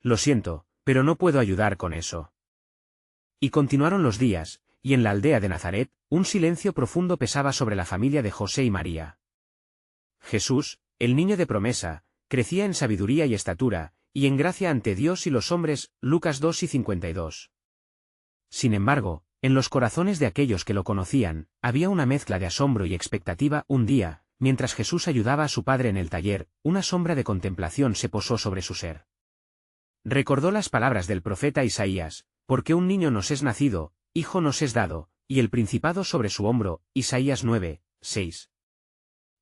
Lo siento, pero no puedo ayudar con eso. Y continuaron los días, y en la aldea de Nazaret, un silencio profundo pesaba sobre la familia de José y María. Jesús, el niño de promesa, crecía en sabiduría y estatura, y en gracia ante Dios y los hombres, Lucas 2:52. Sin embargo, en los corazones de aquellos que lo conocían, había una mezcla de asombro y expectativa. Un día, mientras Jesús ayudaba a su padre en el taller, una sombra de contemplación se posó sobre su ser. Recordó las palabras del profeta Isaías, porque un niño nos es nacido, hijo nos es dado, y el principado sobre su hombro, Isaías 9:6.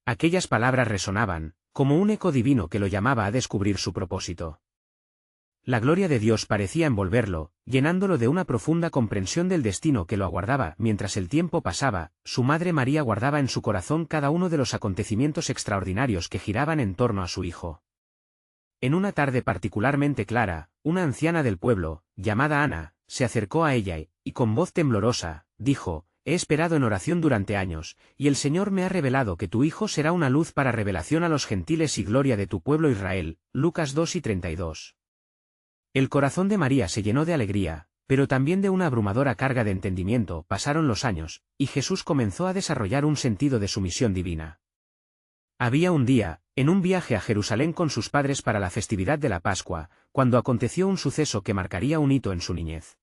Aquellas palabras resonaban, como un eco divino que lo llamaba a descubrir su propósito. La gloria de Dios parecía envolverlo, llenándolo de una profunda comprensión del destino que lo aguardaba. Mientras el tiempo pasaba, su madre María guardaba en su corazón cada uno de los acontecimientos extraordinarios que giraban en torno a su hijo. En una tarde particularmente clara, una anciana del pueblo, llamada Ana, se acercó a ella y con voz temblorosa, dijo: «He esperado en oración durante años, y el Señor me ha revelado que tu hijo será una luz para revelación a los gentiles y gloria de tu pueblo Israel». Lucas 2:32. El corazón de María se llenó de alegría, pero también de una abrumadora carga de entendimiento. Pasaron los años, y Jesús comenzó a desarrollar un sentido de su misión divina. Había un día, en un viaje a Jerusalén con sus padres para la festividad de la Pascua, cuando aconteció un suceso que marcaría un hito en su niñez.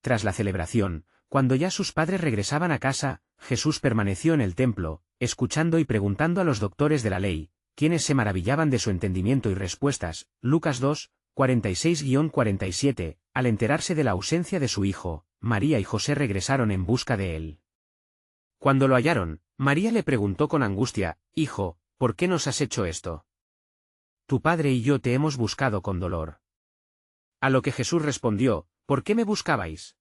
Tras la celebración, cuando ya sus padres regresaban a casa, Jesús permaneció en el templo, escuchando y preguntando a los doctores de la ley, quienes se maravillaban de su entendimiento y respuestas. Lucas 2:46-47, al enterarse de la ausencia de su hijo, María y José regresaron en busca de él. Cuando lo hallaron, María le preguntó con angustia: «Hijo, ¿por qué nos has hecho esto? Tu padre y yo te hemos buscado con dolor». A lo que Jesús respondió: «¿Por qué me buscabais?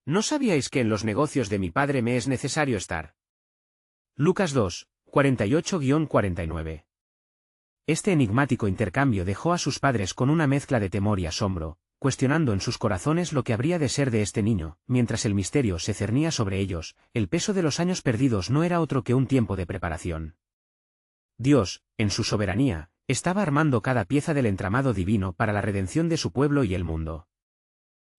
¿No sabíais que en los negocios de mi padre me es necesario estar?». Lucas 2:48-49. Este enigmático intercambio dejó a sus padres con una mezcla de temor y asombro, cuestionando en sus corazones lo que habría de ser de este niño. Mientras el misterio se cernía sobre ellos, el peso de los años perdidos no era otro que un tiempo de preparación. Dios, en su soberanía, estaba armando cada pieza del entramado divino para la redención de su pueblo y el mundo.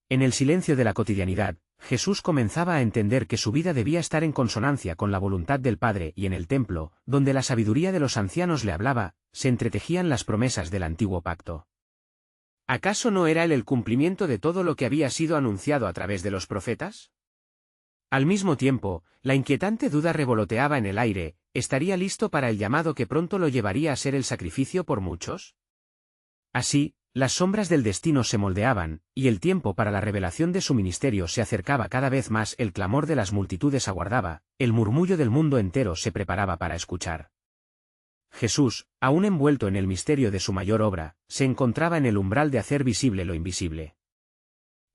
En el silencio de la cotidianidad, Jesús comenzaba a entender que su vida debía estar en consonancia con la voluntad del Padre, y en el templo, donde la sabiduría de los ancianos le hablaba, se entretejían las promesas del antiguo pacto. ¿Acaso no era él el cumplimiento de todo lo que había sido anunciado a través de los profetas? Al mismo tiempo, la inquietante duda revoloteaba en el aire: ¿estaría listo para el llamado que pronto lo llevaría a ser el sacrificio por muchos? Así, las sombras del destino se moldeaban, y el tiempo para la revelación de su ministerio se acercaba cada vez más. El clamor de las multitudes aguardaba, el murmullo del mundo entero se preparaba para escuchar. Jesús, aún envuelto en el misterio de su mayor obra, se encontraba en el umbral de hacer visible lo invisible.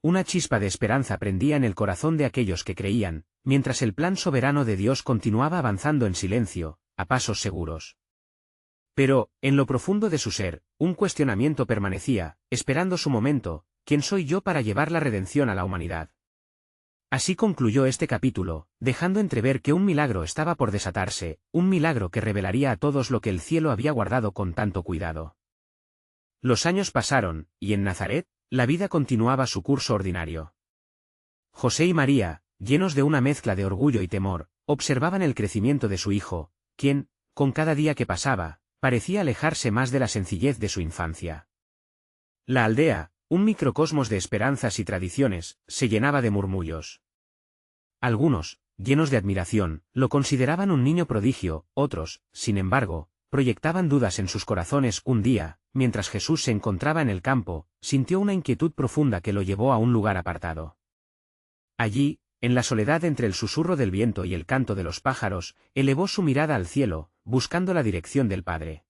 Una chispa de esperanza prendía en el corazón de aquellos que creían, mientras el plan soberano de Dios continuaba avanzando en silencio, a pasos seguros. Pero, en lo profundo de su ser, un cuestionamiento permanecía, esperando su momento: ¿quién soy yo para llevar la redención a la humanidad? Así concluyó este capítulo, dejando entrever que un milagro estaba por desatarse, un milagro que revelaría a todos lo que el cielo había guardado con tanto cuidado. Los años pasaron, y en Nazaret, la vida continuaba su curso ordinario. José y María, llenos de una mezcla de orgullo y temor, observaban el crecimiento de su hijo, quien, con cada día que pasaba, parecía alejarse más de la sencillez de su infancia. La aldea, un microcosmos de esperanzas y tradiciones, se llenaba de murmullos. Algunos, llenos de admiración, lo consideraban un niño prodigio; otros, sin embargo, proyectaban dudas en sus corazones. Un día, mientras Jesús se encontraba en el campo, sintió una inquietud profunda que lo llevó a un lugar apartado. Allí, en la soledad entre el susurro del viento y el canto de los pájaros, elevó su mirada al cielo, buscando la dirección del Padre.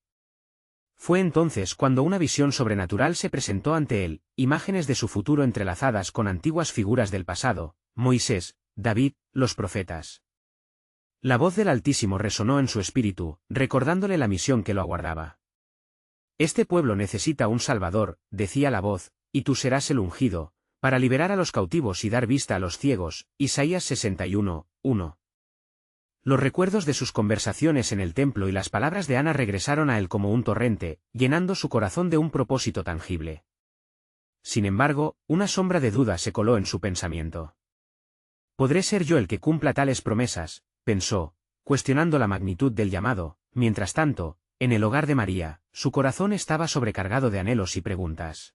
Fue entonces cuando una visión sobrenatural se presentó ante él, imágenes de su futuro entrelazadas con antiguas figuras del pasado: Moisés, David, los profetas. La voz del Altísimo resonó en su espíritu, recordándole la misión que lo aguardaba. «Este pueblo necesita un Salvador», decía la voz, «y tú serás el ungido, para liberar a los cautivos y dar vista a los ciegos». Isaías 61:1. Los recuerdos de sus conversaciones en el templo y las palabras de Ana regresaron a él como un torrente, llenando su corazón de un propósito tangible. Sin embargo, una sombra de duda se coló en su pensamiento. ¿Podré ser yo el que cumpla tales promesas?, pensó, cuestionando la magnitud del llamado. Mientras tanto, en el hogar de María, su corazón estaba sobrecargado de anhelos y preguntas.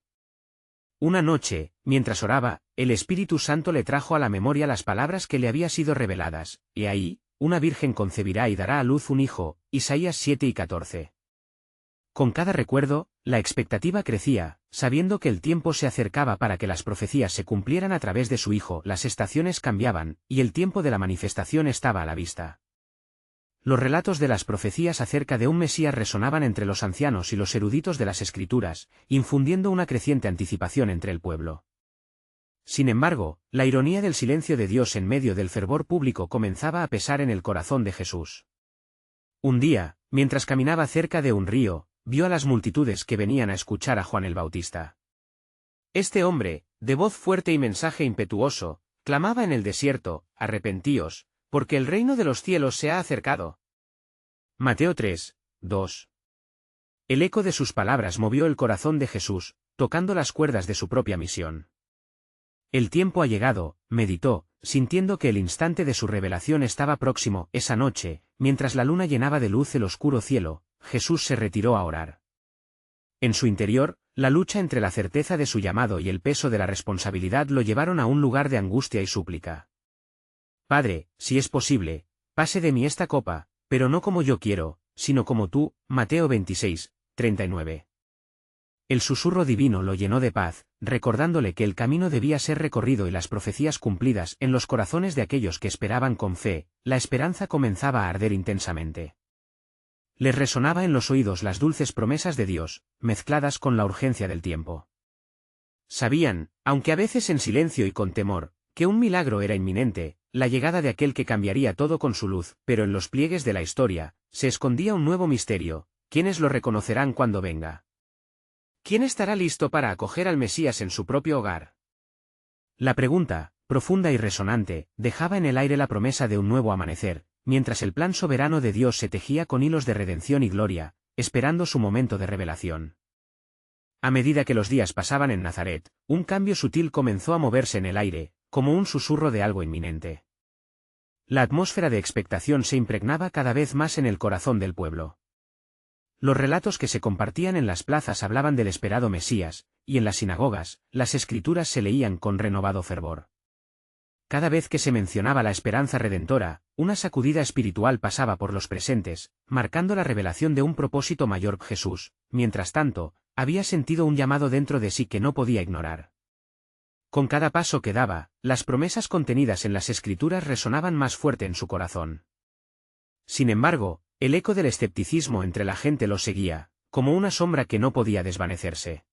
Una noche, mientras oraba, el Espíritu Santo le trajo a la memoria las palabras que le habían sido reveladas: «He ahí, una virgen concebirá y dará a luz un hijo», Isaías 7:14. Con cada recuerdo, la expectativa crecía, sabiendo que el tiempo se acercaba para que las profecías se cumplieran a través de su hijo. Las estaciones cambiaban, y el tiempo de la manifestación estaba a la vista. Los relatos de las profecías acerca de un Mesías resonaban entre los ancianos y los eruditos de las Escrituras, infundiendo una creciente anticipación entre el pueblo. Sin embargo, la ironía del silencio de Dios en medio del fervor público comenzaba a pesar en el corazón de Jesús. Un día, mientras caminaba cerca de un río, vio a las multitudes que venían a escuchar a Juan el Bautista. Este hombre, de voz fuerte y mensaje impetuoso, clamaba en el desierto: «Arrepentíos, porque el reino de los cielos se ha acercado». Mateo 3, 2. El eco de sus palabras movió el corazón de Jesús, tocando las cuerdas de su propia misión. El tiempo ha llegado, meditó, sintiendo que el instante de su revelación estaba próximo. Esa noche, mientras la luna llenaba de luz el oscuro cielo, Jesús se retiró a orar. En su interior, la lucha entre la certeza de su llamado y el peso de la responsabilidad lo llevaron a un lugar de angustia y súplica. «Padre, si es posible, pase de mí esta copa, pero no como yo quiero, sino como tú». Mateo 26, 39. El susurro divino lo llenó de paz, recordándole que el camino debía ser recorrido y las profecías cumplidas. En los corazones de aquellos que esperaban con fe, la esperanza comenzaba a arder intensamente. Les resonaba en los oídos las dulces promesas de Dios, mezcladas con la urgencia del tiempo. Sabían, aunque a veces en silencio y con temor, que un milagro era inminente, la llegada de aquel que cambiaría todo con su luz. Pero en los pliegues de la historia, se escondía un nuevo misterio: ¿quiénes lo reconocerán cuando venga? ¿Quién estará listo para acoger al Mesías en su propio hogar? La pregunta, profunda y resonante, dejaba en el aire la promesa de un nuevo amanecer, mientras el plan soberano de Dios se tejía con hilos de redención y gloria, esperando su momento de revelación. A medida que los días pasaban en Nazaret, un cambio sutil comenzó a moverse en el aire, como un susurro de algo inminente. La atmósfera de expectación se impregnaba cada vez más en el corazón del pueblo. Los relatos que se compartían en las plazas hablaban del esperado Mesías, y en las sinagogas, las Escrituras se leían con renovado fervor. Cada vez que se mencionaba la esperanza redentora, una sacudida espiritual pasaba por los presentes, marcando la revelación de un propósito mayor. Jesús, mientras tanto, había sentido un llamado dentro de sí que no podía ignorar. Con cada paso que daba, las promesas contenidas en las Escrituras resonaban más fuerte en su corazón. Sin embargo, el eco del escepticismo entre la gente lo seguía, como una sombra que no podía desvanecerse.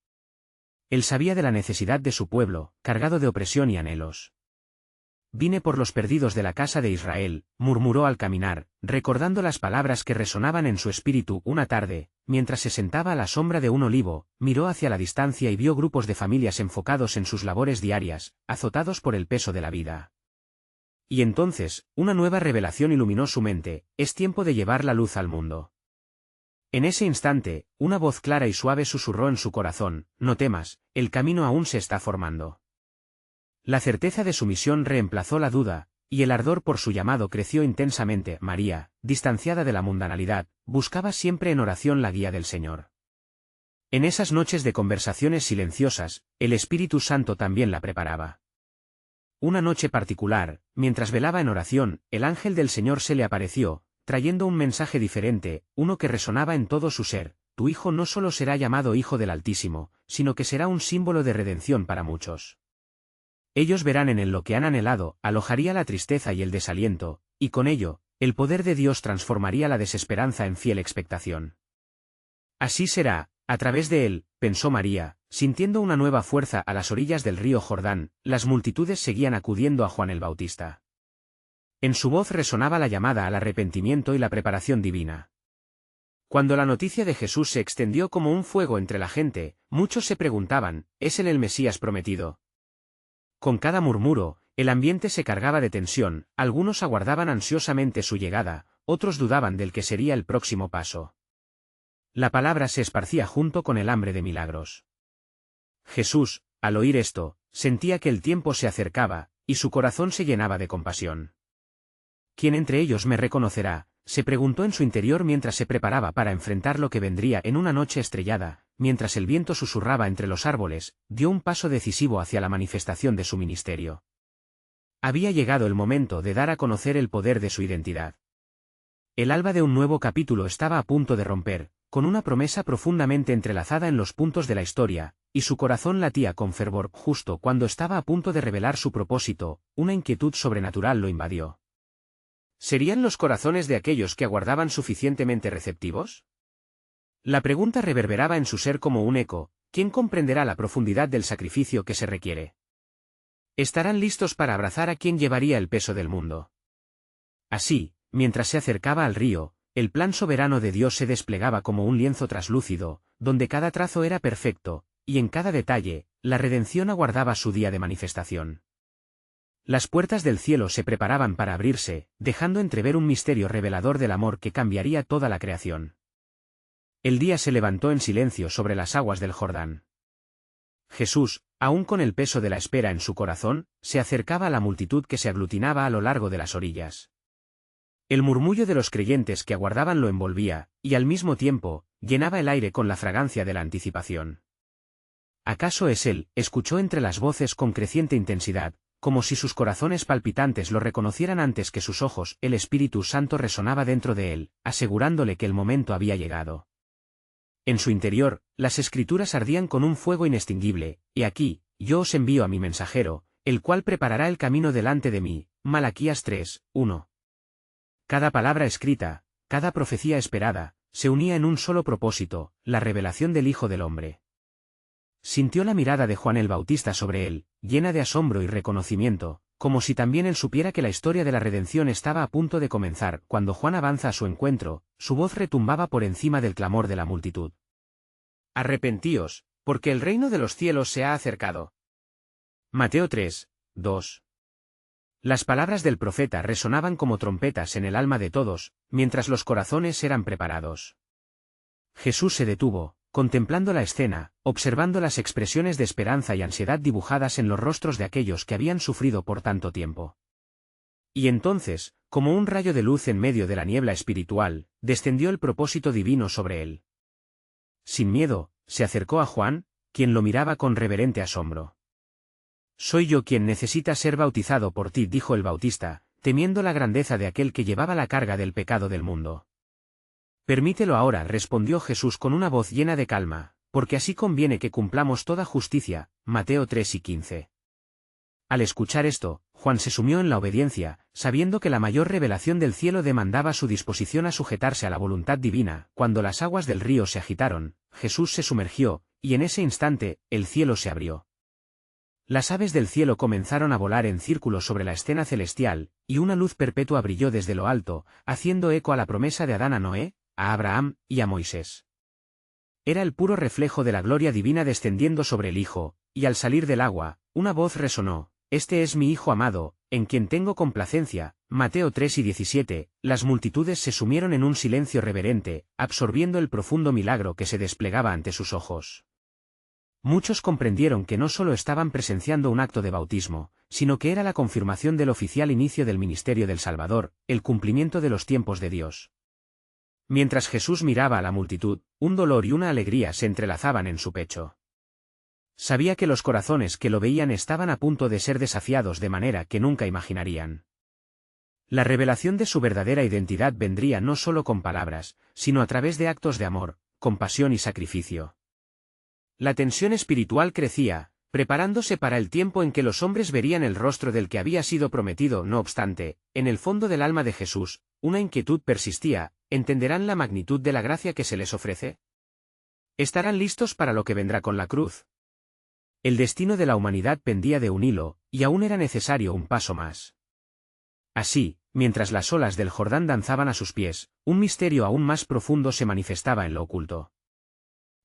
Él sabía de la necesidad de su pueblo, cargado de opresión y anhelos. «Vine por los perdidos de la casa de Israel», murmuró al caminar, recordando las palabras que resonaban en su espíritu. Una tarde, mientras se sentaba a la sombra de un olivo, miró hacia la distancia y vio grupos de familias enfocados en sus labores diarias, azotados por el peso de la vida. Y entonces, una nueva revelación iluminó su mente: es tiempo de llevar la luz al mundo. En ese instante, una voz clara y suave susurró en su corazón: «No temas, el camino aún se está formando». La certeza de su misión reemplazó la duda, y el ardor por su llamado creció intensamente. María, distanciada de la mundanalidad, buscaba siempre en oración la guía del Señor. En esas noches de conversaciones silenciosas, el Espíritu Santo también la preparaba. Una noche particular, mientras velaba en oración, el ángel del Señor se le apareció, trayendo un mensaje diferente, uno que resonaba en todo su ser: «Tu hijo no solo será llamado Hijo del Altísimo, sino que será un símbolo de redención para muchos. Ellos verán en él lo que han anhelado». Alojaría la tristeza y el desaliento, y con ello, el poder de Dios transformaría la desesperanza en fiel expectación. «Así será, a través de él», pensó María, sintiendo una nueva fuerza. A las orillas del río Jordán, las multitudes seguían acudiendo a Juan el Bautista. En su voz resonaba la llamada al arrepentimiento y la preparación divina. Cuando la noticia de Jesús se extendió como un fuego entre la gente, muchos se preguntaban: ¿es él el Mesías prometido? Con cada murmuro, el ambiente se cargaba de tensión. Algunos aguardaban ansiosamente su llegada, otros dudaban del que sería el próximo paso. La palabra se esparcía junto con el hambre de milagros. Jesús, Al oír esto, sentía que el tiempo se acercaba, y su corazón se llenaba de compasión. ¿Quién entre ellos me reconocerá?, se preguntó en su interior mientras se preparaba para enfrentar lo que vendría en una noche estrellada. Mientras el viento susurraba entre los árboles, dio un paso decisivo hacia la manifestación de su ministerio. Había llegado el momento de dar a conocer el poder de su identidad. El alba de un nuevo capítulo estaba a punto de romper, con una promesa profundamente entrelazada en los puntos de la historia, y su corazón latía con fervor. Justo cuando estaba a punto de revelar su propósito, una inquietud sobrenatural lo invadió. ¿Serían los corazones de aquellos que aguardaban suficientemente receptivos? La pregunta reverberaba en su ser como un eco. ¿Quién comprenderá la profundidad del sacrificio que se requiere? ¿Estarán listos para abrazar a quien llevaría el peso del mundo? Así, mientras se acercaba al río, el plan soberano de Dios se desplegaba como un lienzo traslúcido, donde cada trazo era perfecto, y en cada detalle, la redención aguardaba su día de manifestación. Las puertas del cielo se preparaban para abrirse, dejando entrever un misterio revelador del amor que cambiaría toda la creación. El día se levantó en silencio sobre las aguas del Jordán. Jesús, aún con el peso de la espera en su corazón, se acercaba a la multitud que se aglutinaba a lo largo de las orillas. El murmullo de los creyentes que aguardaban lo envolvía, y al mismo tiempo, llenaba el aire con la fragancia de la anticipación. ¿Acaso es él?, escuchó entre las voces con creciente intensidad, como si sus corazones palpitantes lo reconocieran antes que sus ojos. El Espíritu Santo resonaba dentro de él, asegurándole que el momento había llegado. En su interior, las Escrituras ardían con un fuego inextinguible. «Y aquí, yo os envío a mi mensajero, el cual preparará el camino delante de mí». Malaquías 3:1. Cada palabra escrita, cada profecía esperada, se unía en un solo propósito: la revelación del Hijo del Hombre. Sintió la mirada de Juan el Bautista sobre él, llena de asombro y reconocimiento, como si también él supiera que la historia de la redención estaba a punto de comenzar. Cuando Juan avanza a su encuentro, su voz retumbaba por encima del clamor de la multitud. «Arrepentíos, porque el reino de los cielos se ha acercado». Mateo 3:2. Las palabras del profeta resonaban como trompetas en el alma de todos, mientras los corazones eran preparados. Jesús se detuvo, contemplando la escena, observando las expresiones de esperanza y ansiedad dibujadas en los rostros de aquellos que habían sufrido por tanto tiempo. Y entonces, como un rayo de luz en medio de la niebla espiritual, descendió el propósito divino sobre él. Sin miedo, se acercó a Juan, quien lo miraba con reverente asombro. «Soy yo quien necesita ser bautizado por ti», dijo el Bautista, temiendo la grandeza de aquel que llevaba la carga del pecado del mundo. «Permítelo ahora», respondió Jesús con una voz llena de calma, «porque así conviene que cumplamos toda justicia». Mateo 3:15. Al escuchar esto, Juan se sumió en la obediencia, sabiendo que la mayor revelación del cielo demandaba su disposición a sujetarse a la voluntad divina. Cuando las aguas del río se agitaron, Jesús se sumergió, y en ese instante, el cielo se abrió. Las aves del cielo comenzaron a volar en círculos sobre la escena celestial, y una luz perpetua brilló desde lo alto, haciendo eco a la promesa de Adán a Noé, a Abraham, y a Moisés. Era el puro reflejo de la gloria divina descendiendo sobre el Hijo, y al salir del agua, una voz resonó: «Este es mi Hijo amado, en quien tengo complacencia». Mateo 3:17. Las multitudes se sumieron en un silencio reverente, absorbiendo el profundo milagro que se desplegaba ante sus ojos. Muchos comprendieron que no solo estaban presenciando un acto de bautismo, sino que era la confirmación del oficial inicio del ministerio del Salvador, el cumplimiento de los tiempos de Dios. Mientras Jesús miraba a la multitud, un dolor y una alegría se entrelazaban en su pecho. Sabía que los corazones que lo veían estaban a punto de ser desafiados de manera que nunca imaginarían. La revelación de su verdadera identidad vendría no solo con palabras, sino a través de actos de amor, compasión y sacrificio. La tensión espiritual crecía, preparándose para el tiempo en que los hombres verían el rostro del que había sido prometido. No obstante, en el fondo del alma de Jesús, una inquietud persistía: ¿entenderán la magnitud de la gracia que se les ofrece? ¿Estarán listos para lo que vendrá con la cruz? El destino de la humanidad pendía de un hilo, y aún era necesario un paso más. Así, mientras las olas del Jordán danzaban a sus pies, un misterio aún más profundo se manifestaba en lo oculto.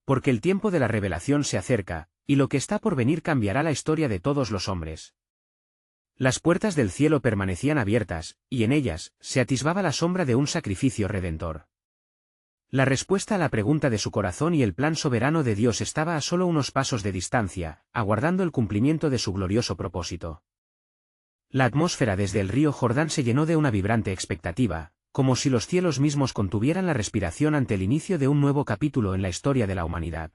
Porque el tiempo de la revelación se acerca, y lo que está por venir cambiará la historia de todos los hombres. Las puertas del cielo permanecían abiertas, y en ellas se atisbaba la sombra de un sacrificio redentor. La respuesta a la pregunta de su corazón y el plan soberano de Dios estaba a solo unos pasos de distancia, aguardando el cumplimiento de su glorioso propósito. La atmósfera desde el río Jordán se llenó de una vibrante expectativa, como si los cielos mismos contuvieran la respiración ante el inicio de un nuevo capítulo en la historia de la humanidad.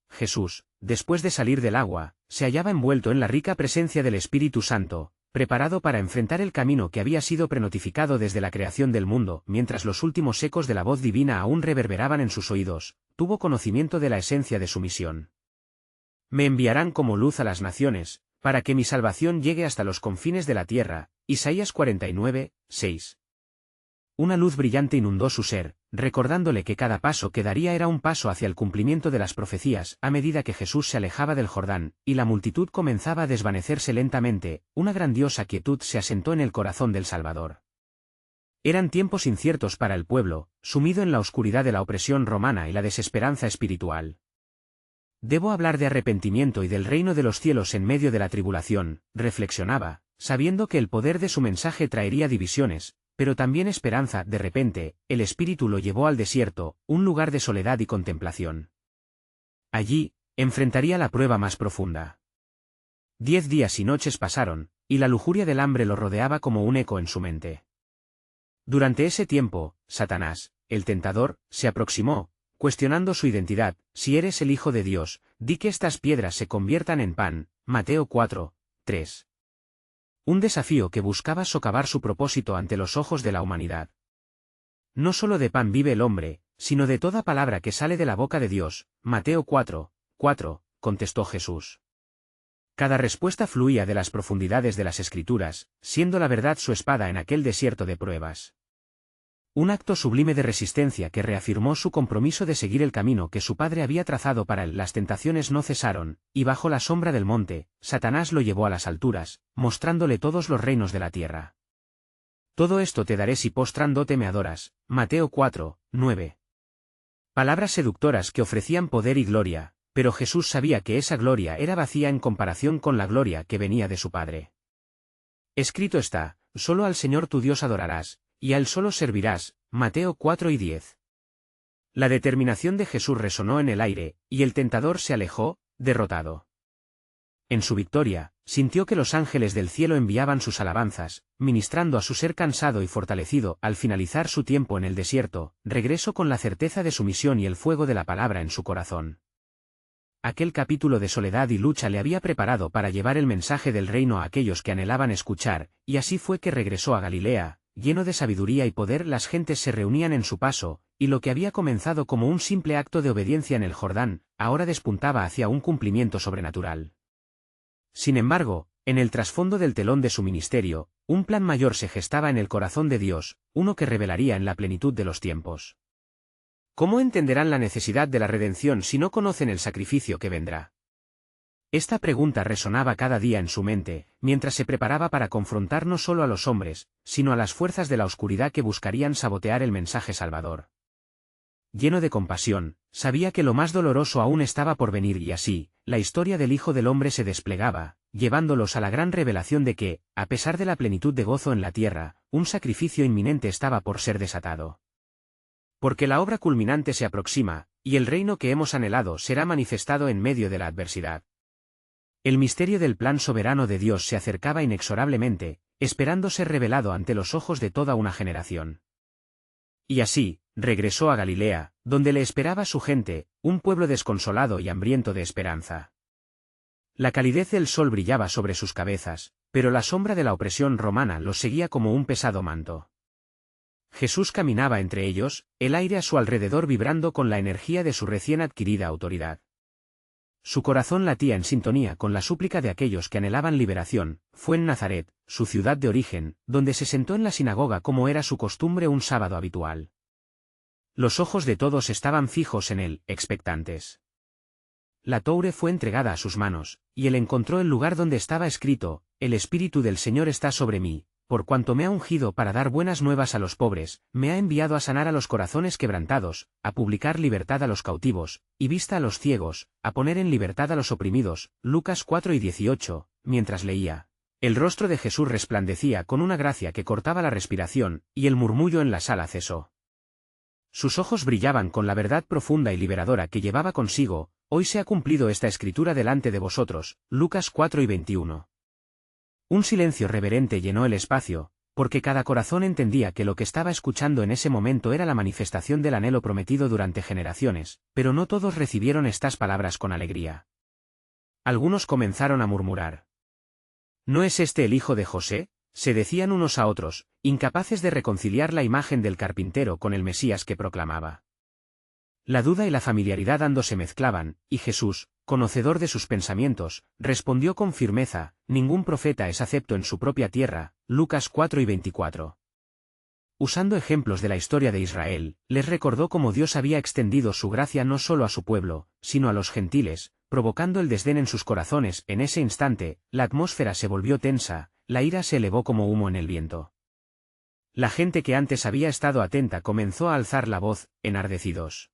Jesús, después de salir del agua, se hallaba envuelto en la rica presencia del Espíritu Santo, preparado para enfrentar el camino que había sido prenotificado desde la creación del mundo. Mientras los últimos ecos de la voz divina aún reverberaban en sus oídos, tuvo conocimiento de la esencia de su misión. Me enviarán como luz a las naciones, para que mi salvación llegue hasta los confines de la tierra. Isaías 49, 6. Una luz brillante inundó su ser, recordándole que cada paso que daría era un paso hacia el cumplimiento de las profecías. A medida que Jesús se alejaba del Jordán, y la multitud comenzaba a desvanecerse lentamente, una grandiosa quietud se asentó en el corazón del Salvador. Eran tiempos inciertos para el pueblo, sumido en la oscuridad de la opresión romana y la desesperanza espiritual. Debo hablar de arrepentimiento y del reino de los cielos en medio de la tribulación, reflexionaba, sabiendo que el poder de su mensaje traería divisiones, pero también esperanza. De repente, el Espíritu lo llevó al desierto, un lugar de soledad y contemplación. Allí, enfrentaría la prueba más profunda. 10 días y noches pasaron, y la lujuria del hambre lo rodeaba como un eco en su mente. Durante ese tiempo, Satanás, el tentador, se aproximó, cuestionando su identidad. Si eres el Hijo de Dios, di que estas piedras se conviertan en pan. Mateo 4, 3. Un desafío que buscaba socavar su propósito ante los ojos de la humanidad. No solo de pan vive el hombre, sino de toda palabra que sale de la boca de Dios. Mateo 4, 4, contestó Jesús. Cada respuesta fluía de las profundidades de las Escrituras, siendo la verdad su espada en aquel desierto de pruebas. Un acto sublime de resistencia que reafirmó su compromiso de seguir el camino que su padre había trazado para él. Las tentaciones no cesaron, y bajo la sombra del monte, Satanás lo llevó a las alturas, mostrándole todos los reinos de la tierra. Todo esto te daré si postrándote me adoras. Mateo 4, 9. Palabras seductoras que ofrecían poder y gloria, pero Jesús sabía que esa gloria era vacía en comparación con la gloria que venía de su Padre. Escrito está, solo al Señor tu Dios adorarás, y a él solo servirás. Mateo 4 y 10. La determinación de Jesús resonó en el aire, y el tentador se alejó, derrotado. En su victoria, sintió que los ángeles del cielo enviaban sus alabanzas, ministrando a su ser cansado y fortalecido. Al finalizar su tiempo en el desierto, regresó con la certeza de su misión y el fuego de la palabra en su corazón. Aquel capítulo de soledad y lucha le había preparado para llevar el mensaje del reino a aquellos que anhelaban escuchar, y así fue que regresó a Galilea. Lleno de sabiduría y poder, las gentes se reunían en su paso, y lo que había comenzado como un simple acto de obediencia en el Jordán, ahora despuntaba hacia un cumplimiento sobrenatural. Sin embargo, en el trasfondo del telón de su ministerio, un plan mayor se gestaba en el corazón de Dios, uno que revelaría en la plenitud de los tiempos. ¿Cómo entenderán la necesidad de la redención si no conocen el sacrificio que vendrá? Esta pregunta resonaba cada día en su mente, mientras se preparaba para confrontar no solo a los hombres, sino a las fuerzas de la oscuridad que buscarían sabotear el mensaje salvador. Lleno de compasión, sabía que lo más doloroso aún estaba por venir y así, la historia del Hijo del Hombre se desplegaba, llevándolos a la gran revelación de que, a pesar de la plenitud de gozo en la tierra, un sacrificio inminente estaba por ser desatado. Porque la obra culminante se aproxima, y el reino que hemos anhelado será manifestado en medio de la adversidad. El misterio del plan soberano de Dios se acercaba inexorablemente, esperando ser revelado ante los ojos de toda una generación. Y así, regresó a Galilea, donde le esperaba su gente, un pueblo desconsolado y hambriento de esperanza. La calidez del sol brillaba sobre sus cabezas, pero la sombra de la opresión romana los seguía como un pesado manto. Jesús caminaba entre ellos, el aire a su alrededor vibrando con la energía de su recién adquirida autoridad. Su corazón latía en sintonía con la súplica de aquellos que anhelaban liberación. Fue en Nazaret, su ciudad de origen, donde se sentó en la sinagoga como era su costumbre un sábado habitual. Los ojos de todos estaban fijos en él, expectantes. La toure fue entregada a sus manos, y él encontró el lugar donde estaba escrito: El Espíritu del Señor está sobre mí, por cuanto me ha ungido para dar buenas nuevas a los pobres, me ha enviado a sanar a los corazones quebrantados, a publicar libertad a los cautivos, y vista a los ciegos, a poner en libertad a los oprimidos. Lucas 4 y 18, mientras leía. El rostro de Jesús resplandecía con una gracia que cortaba la respiración, y el murmullo en la sala cesó. Sus ojos brillaban con la verdad profunda y liberadora que llevaba consigo. Hoy se ha cumplido esta escritura delante de vosotros. Lucas 4:21. Un silencio reverente llenó el espacio, porque cada corazón entendía que lo que estaba escuchando en ese momento era la manifestación del anhelo prometido durante generaciones, pero no todos recibieron estas palabras con alegría. Algunos comenzaron a murmurar. ¿No es este el hijo de José?, se decían unos a otros, incapaces de reconciliar la imagen del carpintero con el Mesías que proclamaba. La duda y la familiaridad ambos se mezclaban, y Jesús, conocedor de sus pensamientos, respondió con firmeza: ningún profeta es acepto en su propia tierra. Lucas 4:24. Usando ejemplos de la historia de Israel, les recordó cómo Dios había extendido su gracia no solo a su pueblo, sino a los gentiles, provocando el desdén en sus corazones. En ese instante, la atmósfera se volvió tensa, la ira se elevó como humo en el viento. La gente que antes había estado atenta comenzó a alzar la voz, enardecidos.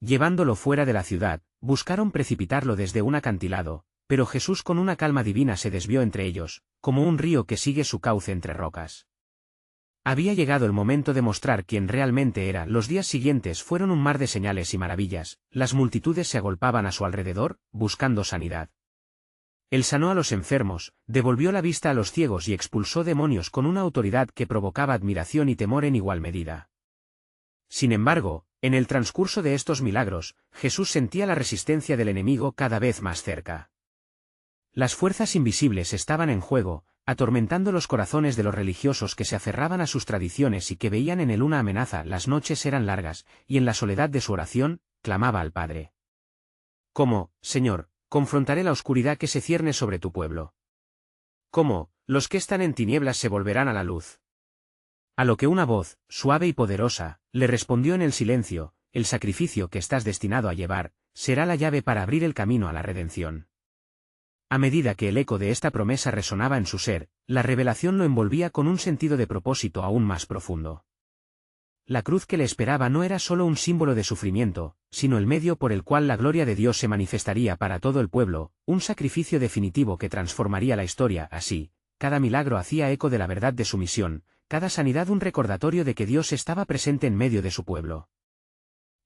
Llevándolo fuera de la ciudad, buscaron precipitarlo desde un acantilado, pero Jesús con una calma divina se desvió entre ellos, como un río que sigue su cauce entre rocas. Había llegado el momento de mostrar quién realmente era. Los días siguientes fueron un mar de señales y maravillas, las multitudes se agolpaban a su alrededor, buscando sanidad. Él sanó a los enfermos, devolvió la vista a los ciegos y expulsó demonios con una autoridad que provocaba admiración y temor en igual medida. Sin embargo, en el transcurso de estos milagros, Jesús sentía la resistencia del enemigo cada vez más cerca. Las fuerzas invisibles estaban en juego, atormentando los corazones de los religiosos que se aferraban a sus tradiciones y que veían en él una amenaza. Las noches eran largas, y en la soledad de su oración, clamaba al Padre. ¿Cómo, Señor, confrontaré la oscuridad que se cierne sobre tu pueblo? ¿Cómo, los que están en tinieblas se volverán a la luz? A lo que una voz, suave y poderosa, le respondió en el silencio: el sacrificio que estás destinado a llevar, será la llave para abrir el camino a la redención. A medida que el eco de esta promesa resonaba en su ser, la revelación lo envolvía con un sentido de propósito aún más profundo. La cruz que le esperaba no era solo un símbolo de sufrimiento, sino el medio por el cual la gloria de Dios se manifestaría para todo el pueblo, un sacrificio definitivo que transformaría la historia. Así, cada milagro hacía eco de la verdad de su misión, cada sanidad un recordatorio de que Dios estaba presente en medio de su pueblo.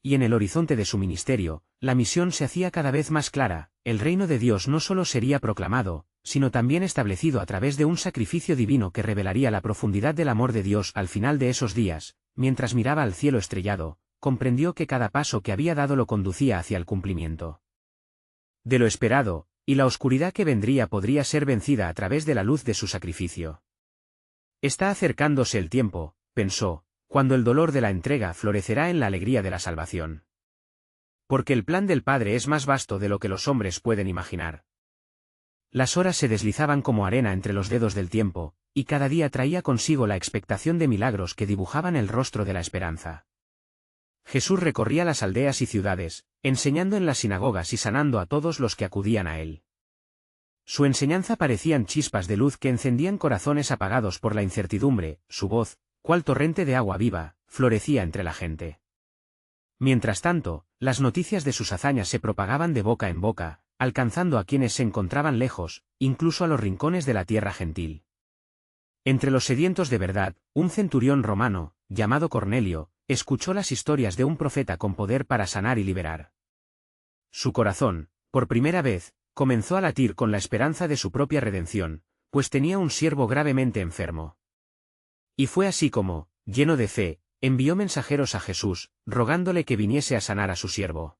Y en el horizonte de su ministerio, la misión se hacía cada vez más clara: el reino de Dios no solo sería proclamado, sino también establecido a través de un sacrificio divino que revelaría la profundidad del amor de Dios. Al final de esos días, mientras miraba al cielo estrellado, comprendió que cada paso que había dado lo conducía hacia el cumplimiento de lo esperado, y la oscuridad que vendría podría ser vencida a través de la luz de su sacrificio. Está acercándose el tiempo, pensó, cuando el dolor de la entrega florecerá en la alegría de la salvación. Porque el plan del Padre es más vasto de lo que los hombres pueden imaginar. Las horas se deslizaban como arena entre los dedos del tiempo, y cada día traía consigo la expectación de milagros que dibujaban el rostro de la esperanza. Jesús recorría las aldeas y ciudades, enseñando en las sinagogas y sanando a todos los que acudían a él. Su enseñanza parecían chispas de luz que encendían corazones apagados por la incertidumbre. Su voz, cual torrente de agua viva, florecía entre la gente. Mientras tanto, las noticias de sus hazañas se propagaban de boca en boca, alcanzando a quienes se encontraban lejos, incluso a los rincones de la tierra gentil. Entre los sedientos de verdad, un centurión romano, llamado Cornelio, escuchó las historias de un profeta con poder para sanar y liberar. Su corazón, por primera vez, comenzó a latir con la esperanza de su propia redención, pues tenía un siervo gravemente enfermo. Y fue así como, lleno de fe, envió mensajeros a Jesús, rogándole que viniese a sanar a su siervo.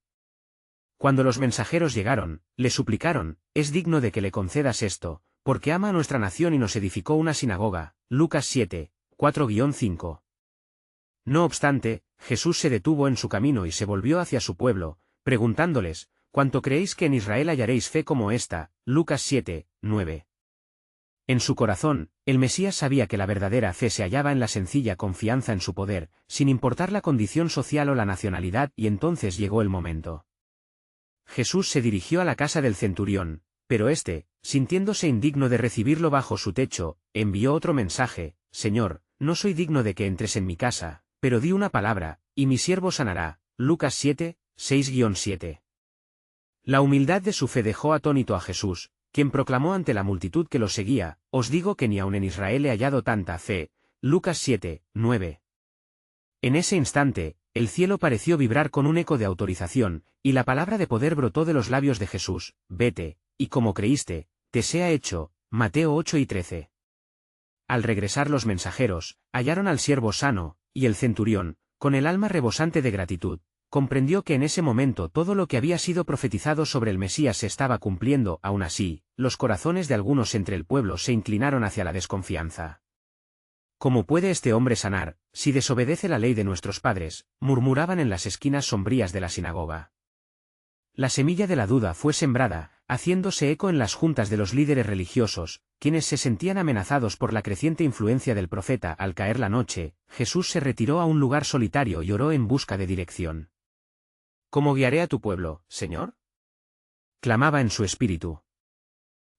Cuando los mensajeros llegaron, le suplicaron: es digno de que le concedas esto, porque ama a nuestra nación y nos edificó una sinagoga. Lucas 7, 4-5. No obstante, Jesús se detuvo en su camino y se volvió hacia su pueblo, preguntándoles: ¿cuánto creéis que en Israel hallaréis fe como esta? Lucas 7, 9. En su corazón, el Mesías sabía que la verdadera fe se hallaba en la sencilla confianza en su poder, sin importar la condición social o la nacionalidad, y entonces llegó el momento. Jesús se dirigió a la casa del centurión, pero éste, sintiéndose indigno de recibirlo bajo su techo, envió otro mensaje: Señor, no soy digno de que entres en mi casa, pero di una palabra, y mi siervo sanará. Lucas 7, 6-7. La humildad de su fe dejó atónito a Jesús, quien proclamó ante la multitud que lo seguía: os digo que ni aun en Israel he hallado tanta fe. Lucas 7, 9. En ese instante, el cielo pareció vibrar con un eco de autorización, y la palabra de poder brotó de los labios de Jesús: vete, y como creíste, te sea hecho. Mateo 8:13. Al regresar los mensajeros, hallaron al siervo sano, y el centurión, con el alma rebosante de gratitud, comprendió que en ese momento todo lo que había sido profetizado sobre el Mesías se estaba cumpliendo. Aún así, los corazones de algunos entre el pueblo se inclinaron hacia la desconfianza. ¿Cómo puede este hombre sanar, si desobedece la ley de nuestros padres?, murmuraban en las esquinas sombrías de la sinagoga. La semilla de la duda fue sembrada, haciéndose eco en las juntas de los líderes religiosos, quienes se sentían amenazados por la creciente influencia del profeta. Al caer la noche, Jesús se retiró a un lugar solitario y oró en busca de dirección. ¿Cómo guiaré a tu pueblo, Señor?, clamaba en su espíritu.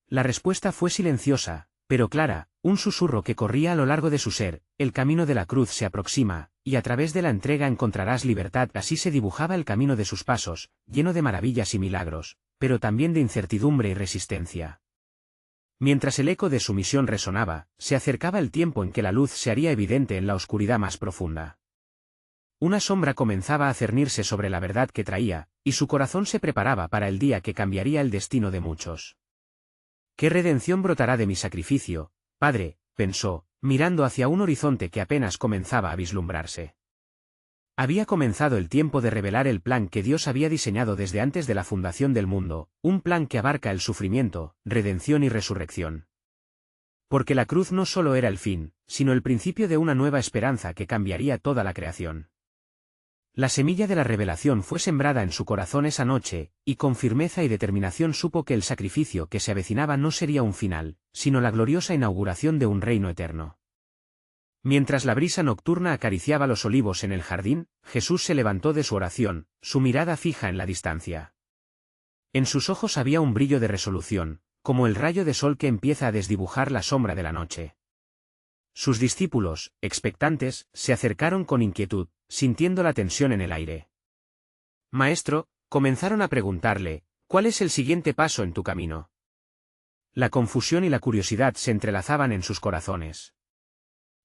La respuesta fue silenciosa, pero clara, un susurro que corría a lo largo de su ser: el camino de la cruz se aproxima, y a través de la entrega encontrarás libertad. Así se dibujaba el camino de sus pasos, lleno de maravillas y milagros, pero también de incertidumbre y resistencia. Mientras el eco de su misión resonaba, se acercaba el tiempo en que la luz se haría evidente en la oscuridad más profunda. Una sombra comenzaba a cernirse sobre la verdad que traía, y su corazón se preparaba para el día que cambiaría el destino de muchos. ¿Qué redención brotará de mi sacrificio, Padre?, pensó, mirando hacia un horizonte que apenas comenzaba a vislumbrarse. Había comenzado el tiempo de revelar el plan que Dios había diseñado desde antes de la fundación del mundo, un plan que abarca el sufrimiento, redención y resurrección. Porque la cruz no solo era el fin, sino el principio de una nueva esperanza que cambiaría toda la creación. La semilla de la revelación fue sembrada en su corazón esa noche, y con firmeza y determinación supo que el sacrificio que se avecinaba no sería un final, sino la gloriosa inauguración de un reino eterno. Mientras la brisa nocturna acariciaba los olivos en el jardín, Jesús se levantó de su oración, su mirada fija en la distancia. En sus ojos había un brillo de resolución, como el rayo de sol que empieza a desdibujar la sombra de la noche. Sus discípulos, expectantes, se acercaron con inquietud, sintiendo la tensión en el aire. Maestro, comenzaron a preguntarle, ¿cuál es el siguiente paso en tu camino? La confusión y la curiosidad se entrelazaban en sus corazones.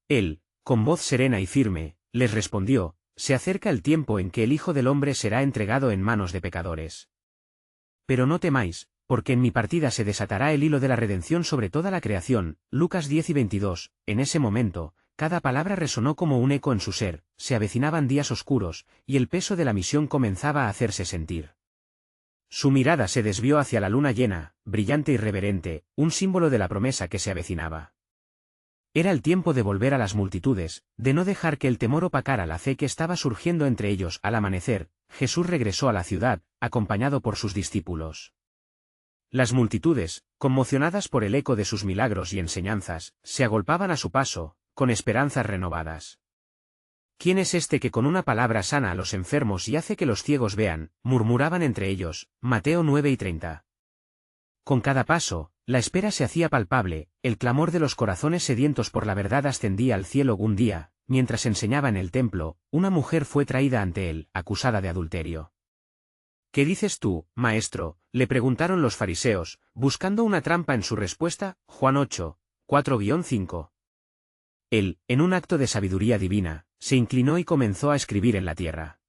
Él, con voz serena y firme, les respondió: se acerca el tiempo en que el Hijo del Hombre será entregado en manos de pecadores. Pero no temáis, porque en mi partida se desatará el hilo de la redención sobre toda la creación. Lucas 10:22. En ese momento, cada palabra resonó como un eco en su ser, se avecinaban días oscuros, y el peso de la misión comenzaba a hacerse sentir. Su mirada se desvió hacia la luna llena, brillante y reverente, un símbolo de la promesa que se avecinaba. Era el tiempo de volver a las multitudes, de no dejar que el temor opacara la fe que estaba surgiendo entre ellos. Al amanecer, Jesús regresó a la ciudad, acompañado por sus discípulos. Las multitudes, conmocionadas por el eco de sus milagros y enseñanzas, se agolpaban a su paso, con esperanzas renovadas. ¿Quién es este que con una palabra sana a los enfermos y hace que los ciegos vean?, murmuraban entre ellos. Mateo 9:30. Con cada paso, la espera se hacía palpable, el clamor de los corazones sedientos por la verdad ascendía al cielo. Un día, mientras enseñaba en el templo, una mujer fue traída ante él, acusada de adulterio. ¿Qué dices tú, maestro?, le preguntaron los fariseos, buscando una trampa en su respuesta. Juan 8, 4-5. Él, en un acto de sabiduría divina, se inclinó y comenzó a escribir en la tierra.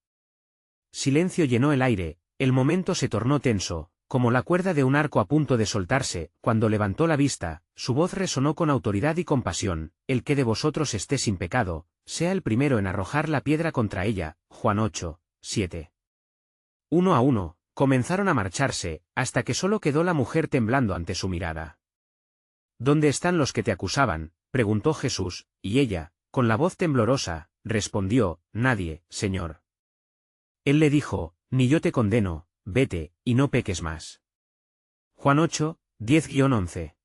Silencio llenó el aire, el momento se tornó tenso, como la cuerda de un arco a punto de soltarse. Cuando levantó la vista, su voz resonó con autoridad y compasión: el que de vosotros esté sin pecado, sea el primero en arrojar la piedra contra ella. Juan 8, 7. Uno a uno, comenzaron a marcharse, hasta que solo quedó la mujer temblando ante su mirada. ¿Dónde están los que te acusaban?, preguntó Jesús, y ella, con la voz temblorosa, respondió: nadie, Señor. Él le dijo: ni yo te condeno, vete, y no peques más. Juan 8, 10-11.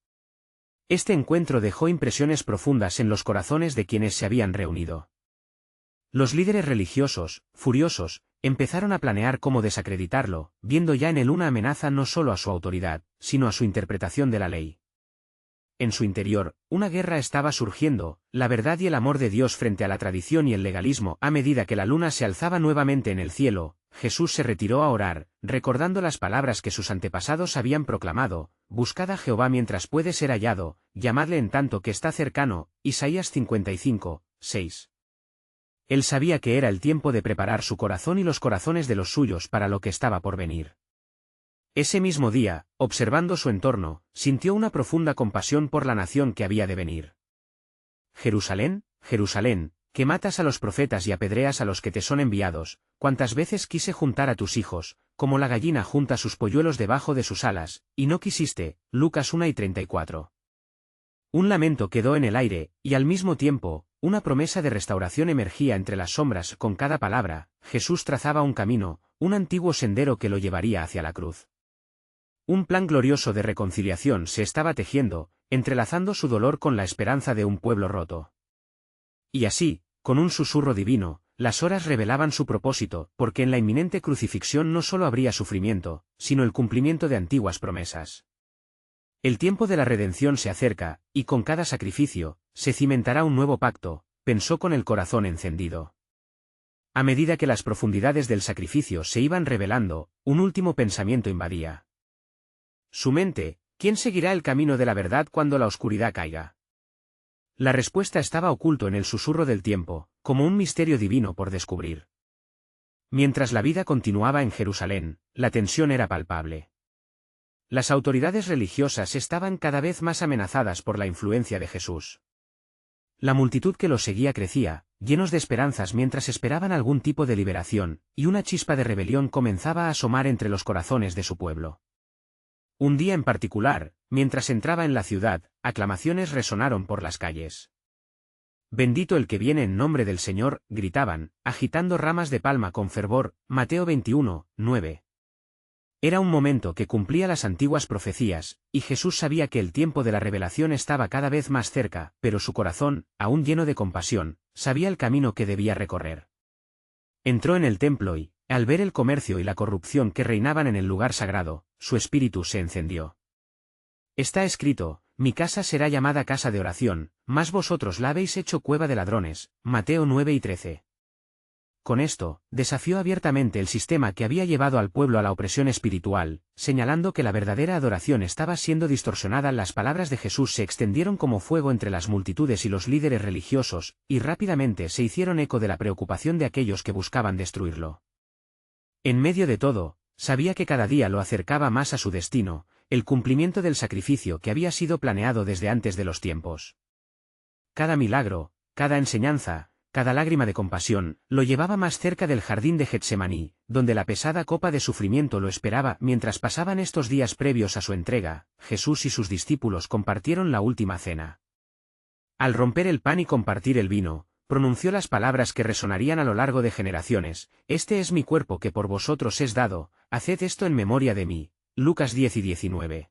Este encuentro dejó impresiones profundas en los corazones de quienes se habían reunido. Los líderes religiosos, furiosos, empezaron a planear cómo desacreditarlo, viendo ya en él una amenaza no solo a su autoridad, sino a su interpretación de la ley. En su interior, una guerra estaba surgiendo, la verdad y el amor de Dios frente a la tradición y el legalismo. A medida que la luna se alzaba nuevamente en el cielo, Jesús se retiró a orar, recordando las palabras que sus antepasados habían proclamado: buscad a Jehová mientras puede ser hallado, llamadle en tanto que está cercano. Isaías 55, 6. Él sabía que era el tiempo de preparar su corazón y los corazones de los suyos para lo que estaba por venir. Ese mismo día, observando su entorno, sintió una profunda compasión por la nación que había de venir. Jerusalén, Jerusalén, que matas a los profetas y apedreas a los que te son enviados, cuántas veces quise juntar a tus hijos, como la gallina junta sus polluelos debajo de sus alas, y no quisiste. Lucas 1:34. Un lamento quedó en el aire, y al mismo tiempo, una promesa de restauración emergía entre las sombras. Con cada palabra, Jesús trazaba un camino, un antiguo sendero que lo llevaría hacia la cruz. Un plan glorioso de reconciliación se estaba tejiendo, entrelazando su dolor con la esperanza de un pueblo roto. Y así, con un susurro divino, las horas revelaban su propósito, porque en la inminente crucifixión no solo habría sufrimiento, sino el cumplimiento de antiguas promesas. El tiempo de la redención se acerca, y con cada sacrificio, se cimentará un nuevo pacto, pensó con el corazón encendido. A medida que las profundidades del sacrificio se iban revelando, un último pensamiento invadía su mente: ¿quién seguirá el camino de la verdad cuando la oscuridad caiga? La respuesta estaba oculto en el susurro del tiempo, como un misterio divino por descubrir. Mientras la vida continuaba en Jerusalén, la tensión era palpable. Las autoridades religiosas estaban cada vez más amenazadas por la influencia de Jesús. La multitud que lo seguía crecía, llenos de esperanzas mientras esperaban algún tipo de liberación, y una chispa de rebelión comenzaba a asomar entre los corazones de su pueblo. Un día en particular, mientras entraba en la ciudad, aclamaciones resonaron por las calles. «Bendito el que viene en nombre del Señor», gritaban, agitando ramas de palma con fervor. Mateo 21:9. Era un momento que cumplía las antiguas profecías, y Jesús sabía que el tiempo de la revelación estaba cada vez más cerca, pero su corazón, aún lleno de compasión, sabía el camino que debía recorrer. Entró en el templo y, al ver el comercio y la corrupción que reinaban en el lugar sagrado, su espíritu se encendió. Está escrito: «Mi casa será llamada casa de oración, mas vosotros la habéis hecho cueva de ladrones». Mateo 9:13. Con esto, desafió abiertamente el sistema que había llevado al pueblo a la opresión espiritual, señalando que la verdadera adoración estaba siendo distorsionada. Las palabras de Jesús se extendieron como fuego entre las multitudes y los líderes religiosos, y rápidamente se hicieron eco de la preocupación de aquellos que buscaban destruirlo. En medio de todo, sabía que cada día lo acercaba más a su destino, el cumplimiento del sacrificio que había sido planeado desde antes de los tiempos. Cada milagro, cada enseñanza, cada lágrima de compasión, lo llevaba más cerca del jardín de Getsemaní, donde la pesada copa de sufrimiento lo esperaba. Mientras pasaban estos días previos a su entrega, Jesús y sus discípulos compartieron la última cena. Al romper el pan y compartir el vino, pronunció las palabras que resonarían a lo largo de generaciones: «Este es mi cuerpo que por vosotros es dado, haced esto en memoria de mí». Lucas 10:19.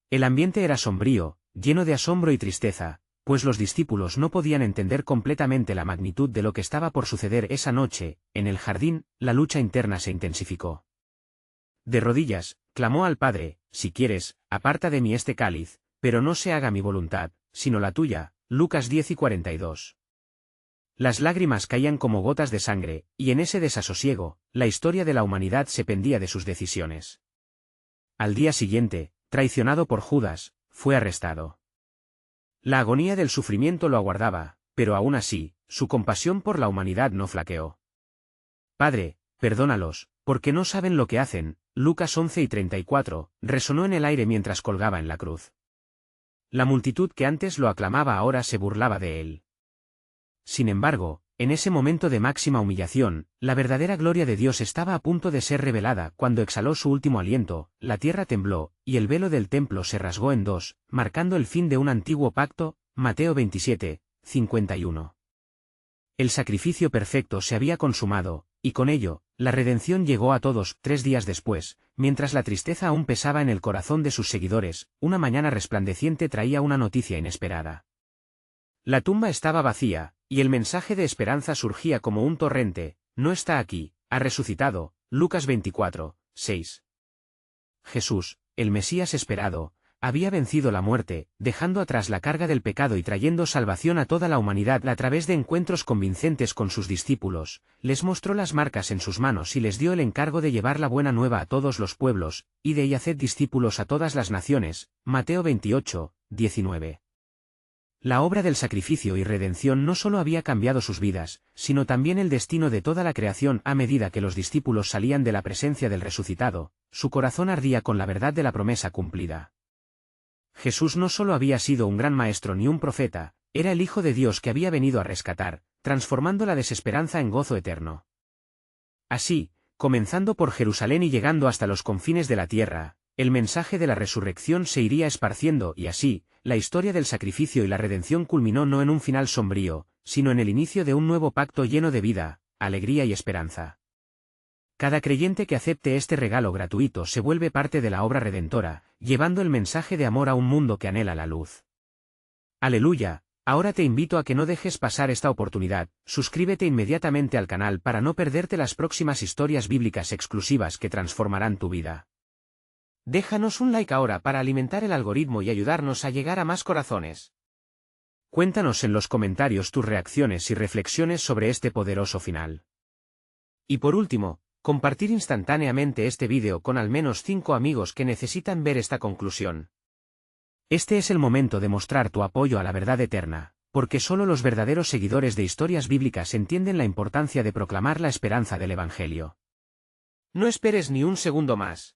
El ambiente era sombrío, lleno de asombro y tristeza, pues los discípulos no podían entender completamente la magnitud de lo que estaba por suceder esa noche. En el jardín, la lucha interna se intensificó. De rodillas, clamó al Padre: «Si quieres, aparta de mí este cáliz, pero no se haga mi voluntad, sino la tuya». Lucas 10:42. Las lágrimas caían como gotas de sangre, y en ese desasosiego, la historia de la humanidad se pendía de sus decisiones. Al día siguiente, traicionado por Judas, fue arrestado. La agonía del sufrimiento lo aguardaba, pero aún así, su compasión por la humanidad no flaqueó. «Padre, perdónalos, porque no saben lo que hacen». Lucas 11:34, resonó en el aire mientras colgaba en la cruz. La multitud que antes lo aclamaba ahora se burlaba de él. Sin embargo, en ese momento de máxima humillación, la verdadera gloria de Dios estaba a punto de ser revelada. Cuando exhaló su último aliento, la tierra tembló, y el velo del templo se rasgó en dos, marcando el fin de un antiguo pacto. Mateo 27:51. El sacrificio perfecto se había consumado, y con ello, la redención llegó a todos. 3 días después, mientras la tristeza aún pesaba en el corazón de sus seguidores, una mañana resplandeciente traía una noticia inesperada. La tumba estaba vacía, y el mensaje de esperanza surgía como un torrente: «No está aquí, ha resucitado». Lucas 24:6. Jesús, el Mesías esperado, había vencido la muerte, dejando atrás la carga del pecado y trayendo salvación a toda la humanidad. A través de encuentros convincentes con sus discípulos, les mostró las marcas en sus manos y les dio el encargo de llevar la buena nueva a todos los pueblos: «Id y haced discípulos a todas las naciones». Mateo 28:19. La obra del sacrificio y redención no solo había cambiado sus vidas, sino también el destino de toda la creación. A medida que los discípulos salían de la presencia del resucitado, su corazón ardía con la verdad de la promesa cumplida. Jesús no solo había sido un gran maestro ni un profeta, era el Hijo de Dios que había venido a rescatar, transformando la desesperanza en gozo eterno. Así, comenzando por Jerusalén y llegando hasta los confines de la tierra, el mensaje de la resurrección se iría esparciendo y así, la historia del sacrificio y la redención culminó no en un final sombrío, sino en el inicio de un nuevo pacto lleno de vida, alegría y esperanza. Cada creyente que acepte este regalo gratuito se vuelve parte de la obra redentora, llevando el mensaje de amor a un mundo que anhela la luz. Aleluya. Ahora te invito a que no dejes pasar esta oportunidad, suscríbete inmediatamente al canal para no perderte las próximas historias bíblicas exclusivas que transformarán tu vida. Déjanos un like ahora para alimentar el algoritmo y ayudarnos a llegar a más corazones. Cuéntanos en los comentarios tus reacciones y reflexiones sobre este poderoso final. Y por último, compartir instantáneamente este vídeo con al menos 5 amigos que necesitan ver esta conclusión. Este es el momento de mostrar tu apoyo a la verdad eterna, porque solo los verdaderos seguidores de historias bíblicas entienden la importancia de proclamar la esperanza del Evangelio. No esperes ni un segundo más.